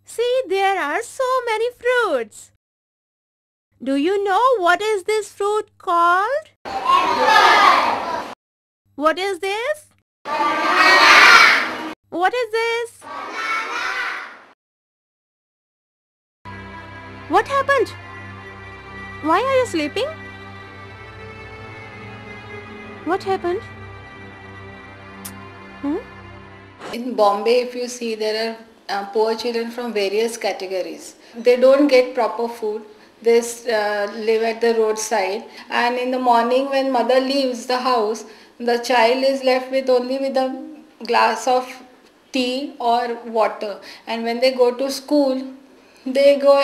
See, there are so many fruits. Do you know what is this fruit called? What is this? What is this? What happened? Why are you sleeping? What happened? In Bombay, if you see, there are poor children from various categories. They don't get proper food. They live at the roadside, and in the morning when mother leaves the house, the child is left with only with a glass of tea or water. And when they go to school, they go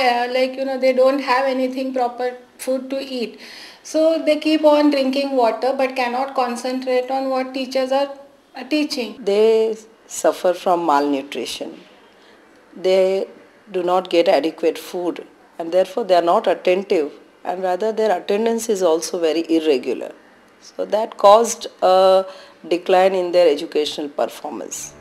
they don't have anything proper food to eat. So they keep on drinking water but cannot concentrate on what teachers are teaching. They suffer from malnutrition. They do not get adequate food and therefore they are not attentive, and rather their attendance is also very irregular. So that caused a decline in their educational performance.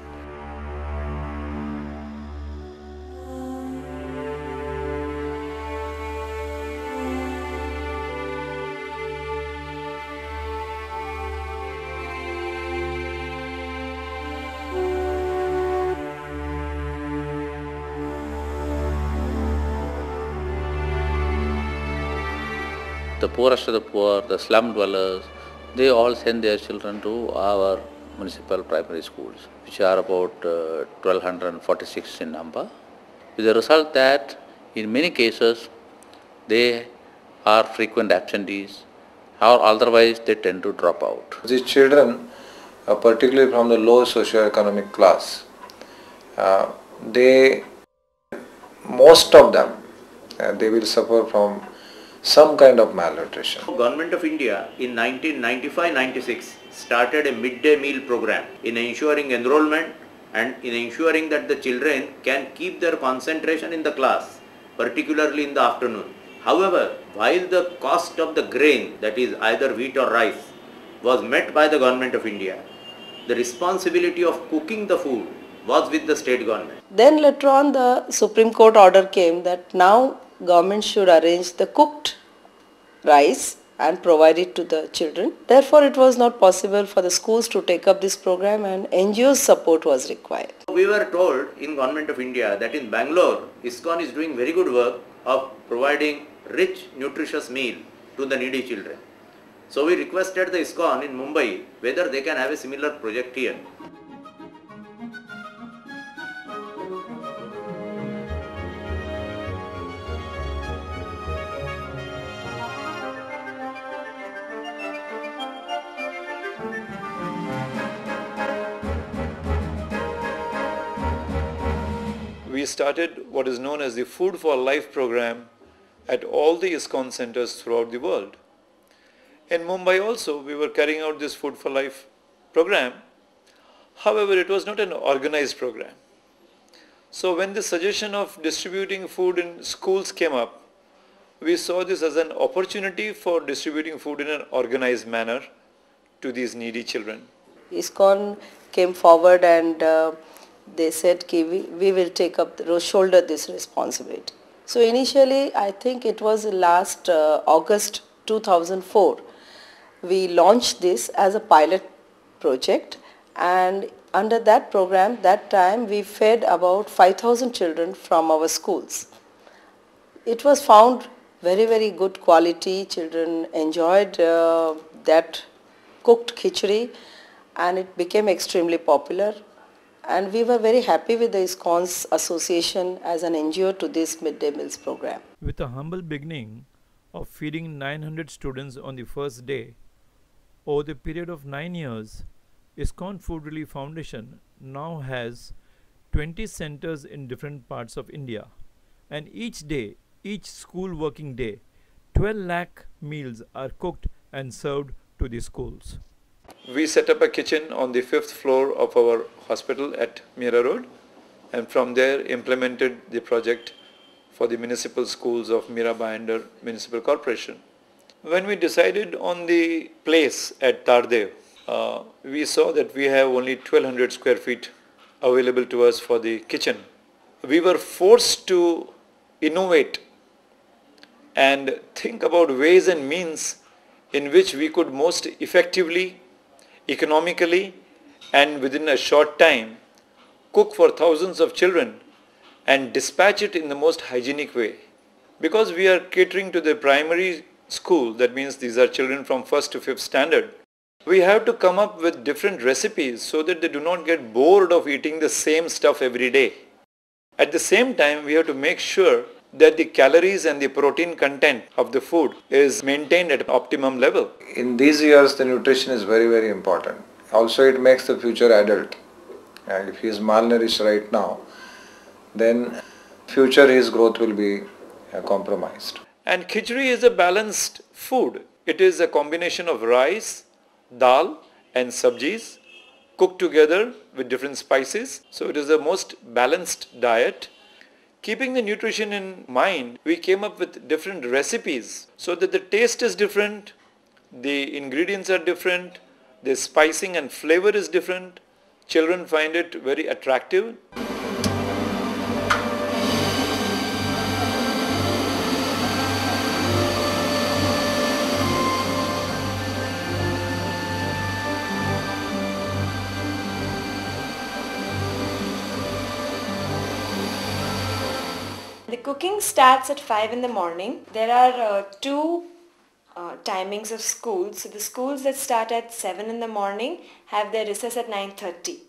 The poorest of the poor, the slum dwellers, they all send their children to our municipal primary schools, which are about 1246 in number, with the result that in many cases they are frequent absentees or otherwise they tend to drop out. These children, particularly from the low socio-economic class, most of them, they will suffer from some kind of malnutrition. Government of India in 1995-96 started a midday meal program in ensuring enrollment and in ensuring that the children can keep their concentration in the class, particularly in the afternoon. However, while the cost of the grain, that is either wheat or rice, was met by the Government of India, the responsibility of cooking the food was with the state government. Then later on the Supreme Court order came that now government should arrange the cooked rice and provide it to the children. Therefore, it was not possible for the schools to take up this program and NGO's support was required. We were told in Government of India that in Bangalore, ISKCON is doing very good work of providing rich, nutritious meal to the needy children. So we requested the ISKCON in Mumbai whether they can have a similar project here. We started what is known as the Food for Life program at all the ISKCON centers throughout the world. In Mumbai also, we were carrying out this Food for Life program. However, it was not an organized program. So when the suggestion of distributing food in schools came up, we saw this as an opportunity for distributing food in an organized manner to these needy children. ISKCON came forward and they said we will shoulder this responsibility. So initially, I think it was last August 2004, we launched this as a pilot project, and under that program, that time we fed about 5,000 children from our schools. It was found very, very good quality. Children enjoyed that cooked khichdi and it became extremely popular. And we were very happy with the ISKCON's association as an NGO to this midday meals program. With a humble beginning of feeding 900 students on the first day, over the period of 9 years, ISKCON Food Relief Foundation now has 20 centers in different parts of India. And each day, each school working day, 12 lakh meals are cooked and served to the schools. We set up a kitchen on the 5th floor of our hospital at Mira Road, and from there implemented the project for the municipal schools of Mira under Municipal Corporation. When we decided on the place at Tardev, we saw that we have only 1200 square feet available to us for the kitchen we were forced to innovate and think about ways and means in which we could most effectively, economically, and within a short time cook for thousands of children and dispatch it in the most hygienic way. Because we are catering to the primary school, that means these are children from 1st to 5th standard, we have to come up with different recipes so that they do not get bored of eating the same stuff every day. At the same time, we have to make sure that the calories and the protein content of the food is maintained at optimum level. In these years, the nutrition is very, very important. Also, it makes the future adult. And if he is malnourished right now, then future his growth will be compromised. And khichdi is a balanced food. It is a combination of rice, dal and sabjis cooked together with different spices. So it is the most balanced diet. Keeping the nutrition in mind, we came up with different recipes so that the taste is different, the ingredients are different, the spicing and flavor is different. Children find it very attractive. The cooking starts at 5 in the morning. There are two timings of schools. So the schools that start at 7 in the morning have their recess at 9:30.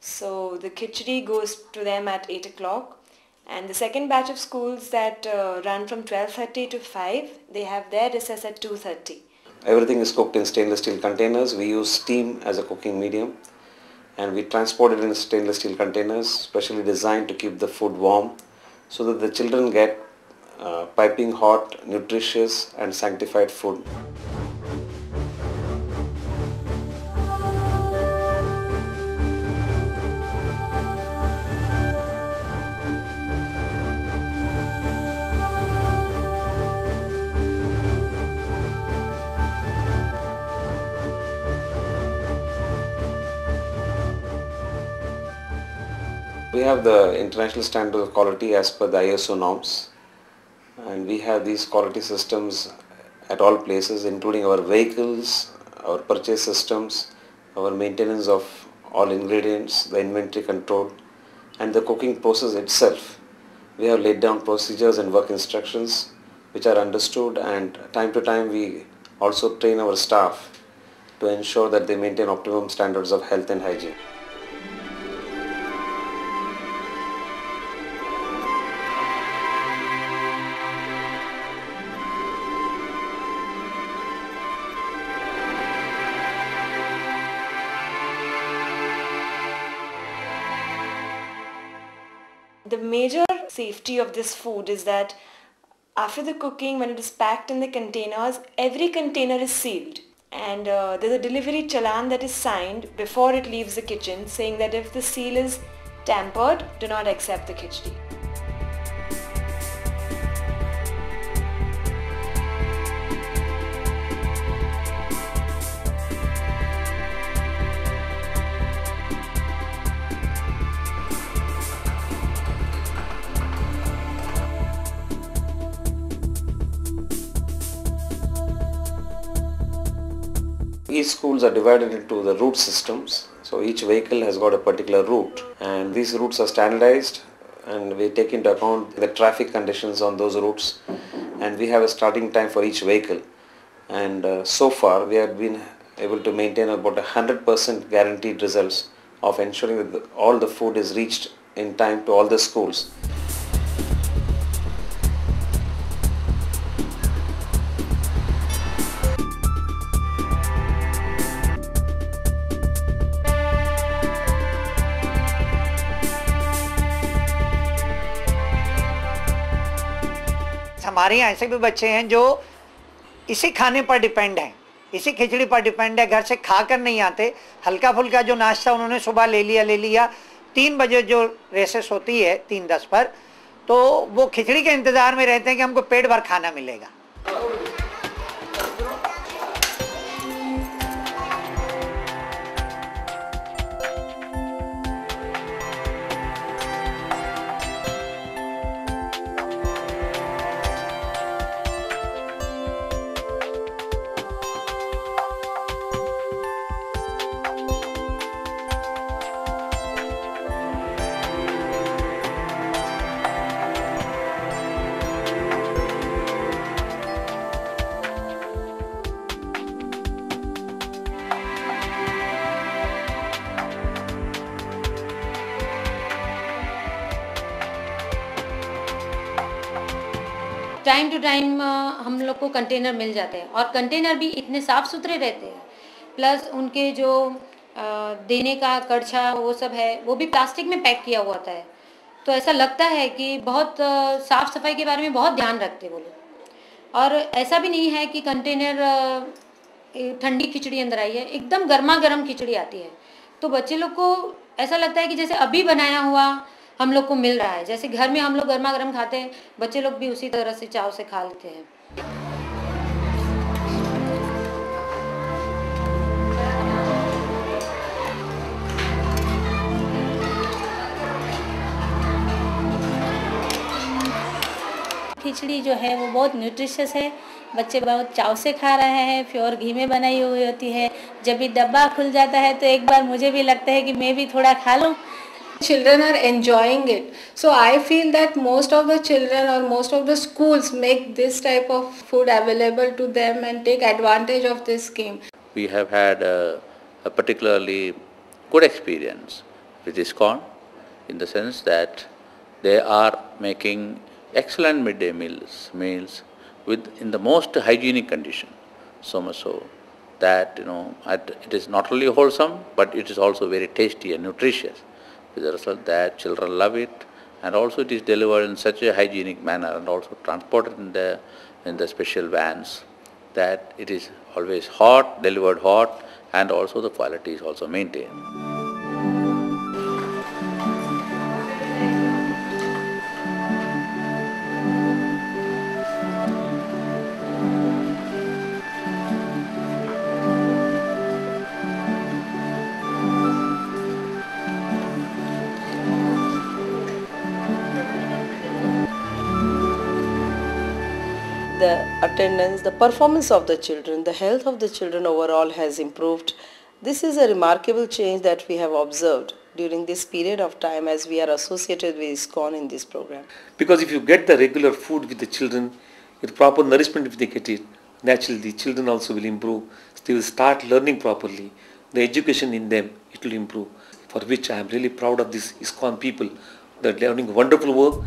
So the khichdi goes to them at 8 o'clock. And the second batch of schools that run from 12:30 to 5, they have their recess at 2:30. Everything is cooked in stainless steel containers. We use steam as a cooking medium, and we transport it in stainless steel containers specially designed to keep the food warm so that the children get piping hot, nutritious and sanctified food. We have the international standard of quality as per the ISO norms, and we have these quality systems at all places, including our vehicles, our purchase systems, our maintenance of all ingredients, the inventory control and the cooking process itself. We have laid down procedures and work instructions which are understood, and time to time we also train our staff to ensure that they maintain optimum standards of health and hygiene. The major safety of this food is that after the cooking, when it is packed in the containers, every container is sealed, and there's a delivery challan that is signed before it leaves the kitchen saying that if the seal is tampered, do not accept the khichdi. Each schools are divided into the route systems. So each vehicle has got a particular route, and these routes are standardized, and we take into account the traffic conditions on those routes, and we have a starting time for each vehicle. And so far we have been able to maintain about 100% guaranteed results of ensuring that all the food is reached in time to all the schools. हमारे यहाँ ऐसे भी बच्चे हैं जो इसी खाने पर डिपेंड हैं, इसी खिचड़ी पर डिपेंड है, घर से खाकर नहीं आते, हल्का फुल्का जो नाश्ता उन्होंने सुबह ले लिया 3 बजे जो रेसेस होती है 3:10 पर, तो वो खिचड़ी के इंतज़ार में रहते हैं कि हमको पेट भर खाना मिलेगा। टाइम टू टाइम हम लोग को कंटेनर मिल जाते हैं और कंटेनर भी इतने साफ़ सुथरे रहते हैं, प्लस उनके जो देने का कड़छा वो सब है वो भी प्लास्टिक में पैक किया हुआ होता है। तो ऐसा लगता है कि बहुत साफ़ सफाई के बारे में बहुत ध्यान रखते हैं वो लोग। और ऐसा भी नहीं है कि कंटेनर ठंडी खिचड़ी अंदर आई है, एकदम गर्मा गर्म खिचड़ी आती है। तो बच्चे लोग को ऐसा लगता है कि जैसे अभी बनाया हुआ हम लोग को मिल रहा है, जैसे घर में हम लोग गर्मा गर्म खाते हैं, बच्चे लोग भी उसी तरह से चाव से खा लेते हैं। खिचड़ी जो है वो बहुत न्यूट्रिशियस है, बच्चे बहुत चाव से खा रहे हैं, प्योर घी में बनाई हुई होती है। जब भी डब्बा खुल जाता है तो एक बार मुझे भी लगता है कि मैं भी थोड़ा खा लूं। Children are enjoying it. So I feel that most of the children or most of the schools make this type of food available to them and take advantage of this scheme. We have had a particularly good experience with ISKCON in the sense that they are making excellent midday meals in the most hygienic condition. So much so that it is not only wholesome but it is also very tasty and nutritious. With the result that children love it, and also it is delivered in such a hygienic manner and also transported in the special vans that it is always hot, delivered hot, and also the quality is also maintained. The attendance, the performance of the children, the health of the children overall has improved. This is a remarkable change that we have observed during this period of time as we are associated with ISKCON in this program. Because if you get the regular food with the children, with proper nourishment if they get it, naturally the children also will improve. They will start learning properly. The education in them, it will improve. For which I am really proud of these ISKCON people. They are doing wonderful work.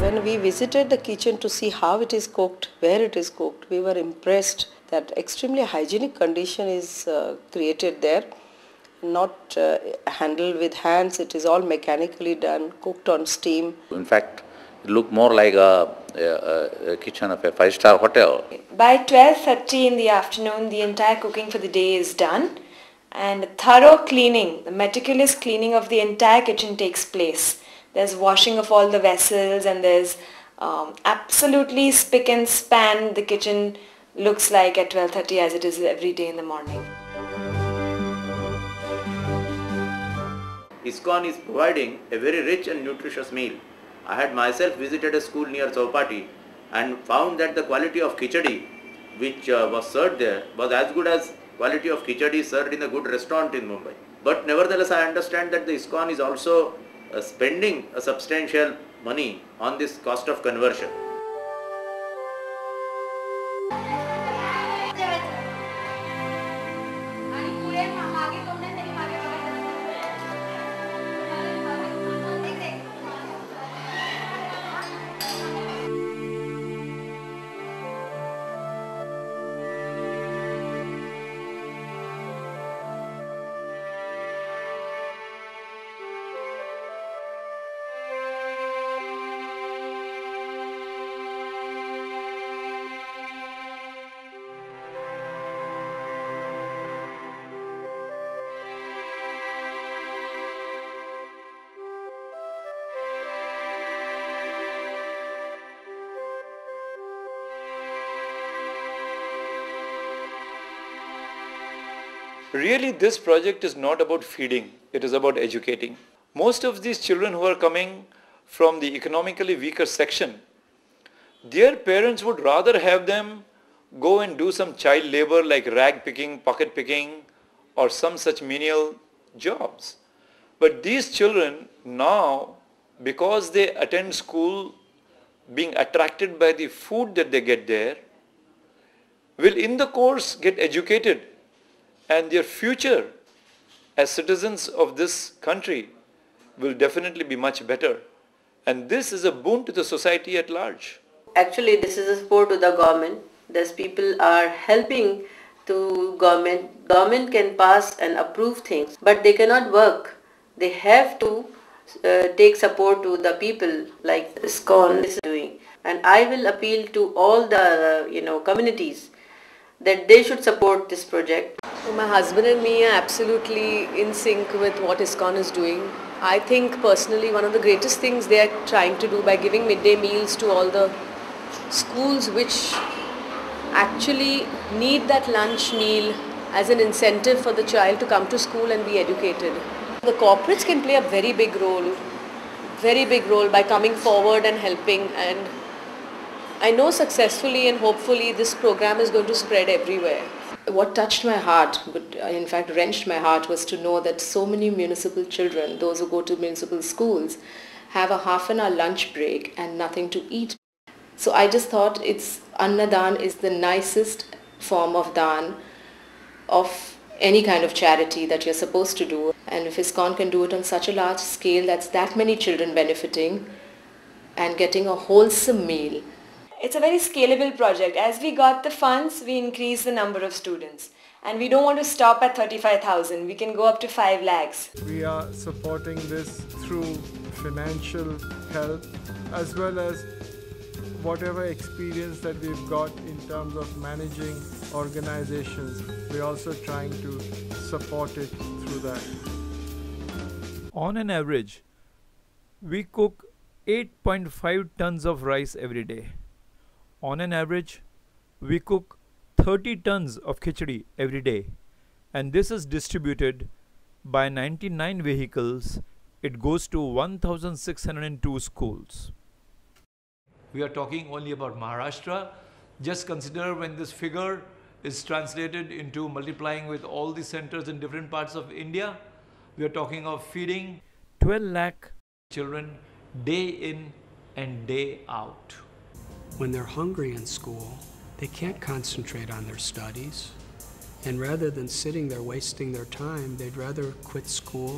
When we visited the kitchen to see how it is cooked, where it is cooked, we were impressed that extremely hygienic condition is created there. Not handled with hands, it is all mechanically done, cooked on steam. In fact, it looked more like a kitchen of a five-star hotel. By 12:30 in the afternoon, the entire cooking for the day is done, and thorough cleaning, the meticulous cleaning of the entire kitchen takes place. There's washing of all the vessels, and there's absolutely spick and span. The kitchen looks like at 12:30 as it is every day in the morning. ISKCON is providing a very rich and nutritious meal. I had myself visited a school near Chowpatty and found that the quality of khichdi which was served there was as good as quality of khichdi served in a good restaurant in Mumbai. But nevertheless, I understand that the ISKCON is also spending a substantial money on this cost of conversion. Really, this project is not about feeding, it is about educating. Most of these children who are coming from the economically weaker section, their parents would rather have them go and do some child labor like rag picking, pocket picking, or some such menial jobs. But these children now, because they attend school being attracted by the food that they get there, will in the course get educated, and their future as citizens of this country will definitely be much better. And this is a boon to the society at large. Actually, this is a support to the government. These people are helping to government. Government can pass and approve things, but they cannot work. They have to take support to the people like ISKCON is doing. And I will appeal to all the communities that they should support this project. So my husband and me are absolutely in sync with what ISKCON is doing. I think personally one of the greatest things they are trying to do by giving midday meals to all the schools which actually need that lunch meal as an incentive for the child to come to school and be educated. The corporates can play a very big role by coming forward and helping, and I know successfully and hopefully this program is going to spread everywhere. What touched my heart, but in fact wrenched my heart, was to know that so many municipal children, those who go to municipal schools, have a half-an-hour lunch break and nothing to eat. So I just thought Annadan is the nicest form of dan of any kind of charity that you're supposed to do. And if ISKCON can do it on such a large scale, that's that many children benefiting and getting a wholesome meal. It's a very scalable project. As we got the funds, we increased the number of students. And we don't want to stop at 35,000. We can go up to 5 lakhs. We are supporting this through financial help as well as whatever experience that we've got in terms of managing organizations. We're also trying to support it through that. On an average, we cook 8.5 tons of rice every day. On an average, we cook 30 tons of khichdi every day, and this is distributed by 99 vehicles. It goes to 1,602 schools. We are talking only about Maharashtra. Just consider when this figure is translated into multiplying with all the centers in different parts of India. We are talking of feeding 12 lakh children day in and day out. When they're hungry in school, they can't concentrate on their studies. And rather than sitting there wasting their time, they'd rather quit school